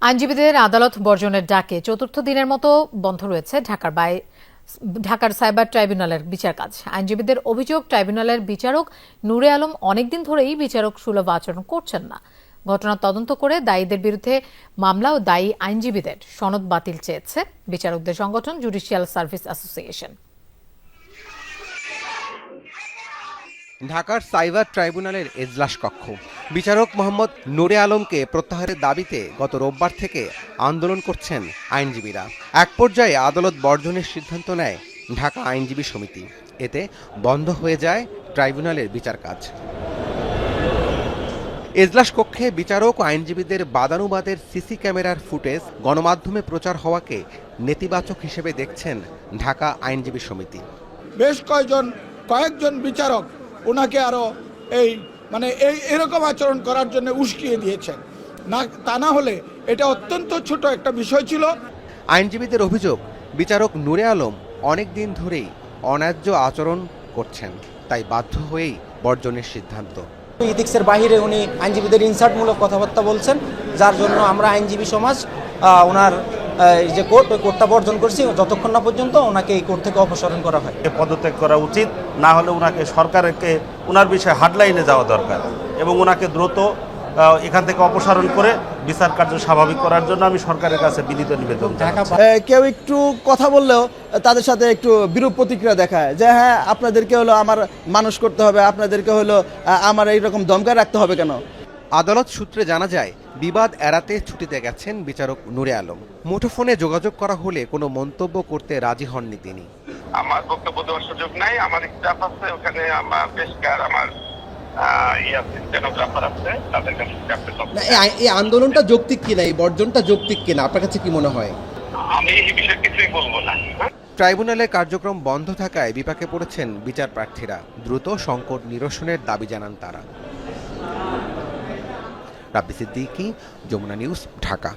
আইনজীবীদের আদালত বর্জনের ডাকে চতুর্থ দিনের মতো বন্ধ রয়েছে ঢাকার সাইবার ট্রাইব্যুনালের বিচার কাজ। আইনজীবীদের অভিযোগ, ট্রাইব্যুনালের বিচারক নূরে আলম অনেকদিন ধরেই বিচারক সুলভ আচরণ করছেন না। ঘটনার তদন্ত করে দায়ীদের বিরুদ্ধে মামলা ও দায়ী আইনজীবীদের সনদ বাতিল চেয়েছে বিচারকদের সংগঠন জুডিশিয়াল সার্ভিস অ্যাসোসিয়েশন। ঢাকার সাইবার ট্রাইব্যুনালের এজলাস কক্ষ বিচারক মোহাম্মদ নূরে আলমকে প্রত্যাহারের দাবিতে গত রোববার থেকে আন্দোলন করছেন আইনজীবীরা। এক পর্যায়ে আদালত বর্জনের সিদ্ধান্ত নেয় ঢাকা আইনজীবী সমিতি। এতে বন্ধ হয়ে যায় ট্রাইব্যুনালের বিচার কাজ। এজলাস কক্ষে বিচারক ও আইনজীবীদের বাদানুবাদের সিসি ক্যামেরার ফুটেজ গণমাধ্যমে প্রচার হওয়াকে নেতিবাচক হিসেবে দেখছেন ঢাকা আইনজীবী সমিতি। বেশ কয়েকজন বিচারক ওনাকে আরো এরকম আচরণ করার জন্য উস্কিয়ে দিয়েছেন। তা না হলে এটা অত্যন্ত ছোট একটা বিষয় ছিল। আইনজীবীদের অভিযোগ, বিচারক নূরে আলম অনেক দিন ধরেই অন্যায্য আচরণ করছেন, তাই বাধ্য হয়েই বর্জনের সিদ্ধান্ত। ইথিক্সের বাইরে উনি আইনজীবীদের ইনসার্টমূলক কথাবার্তা বলছেন, যার জন্য আমরা আইনজীবী সমাজ ওনার যে কোর্টটা বর্জন করছি যতক্ষণ না পর্যন্ত ওনাকে এই কোর্ট থেকে অপসারণ করা হয়। পদত্যাগ করা উচিত, না হলে ওনাকে সরকারকে ওনার বিষয়ে হার্ডলাইনে যাওয়া দরকার এবং ওনাকে দ্রুত এখান থেকে অপসারণ করে বিচার কার্য স্বাভাবিক করার জন্য আমি সরকারের কাছে বিনীত নিবেদন। কেউ একটু কথা বললেও তাদের সাথে একটু বিরূপ প্রতিক্রিয়া দেখায় যে হ্যাঁ, আপনাদেরকে হলো আমার মানুষ করতে হবে, আপনাদেরকে হলো আমার এইরকম দমকা রাখতে হবে কেন। আদালত সূত্রে জানা যায়, বিবাদ এড়াতে ছুটিতে গেছেন বিচারক নূরে আলম। মুঠোফোনে যোগাযোগ করা হলে কোনো মন্তব্য করতে রাজি হননি তিনি। আমার বক্তব্য দেওয়ার সুযোগ নাই, আমার স্টাফ আছে ওখানে, আমার পেশকার, আমার এই আন্দোলনটা যৌক্তিক কিনা, এই বর্জনটা যৌক্তিক কিনা, আপনার কাছে কি মনে হয়? আমি এই বিষয়ে কিছুই বলবো না। ট্রাইব্যুনালের কার্যক্রম বন্ধ থাকায় বিপাকে পড়েছেন বিচার প্রার্থীরা। দ্রুত সংকট নিরসনের দাবি জানান তারা। রাব্বি সিদ্দিকী, যমুনা নিউজ, ঢাকা।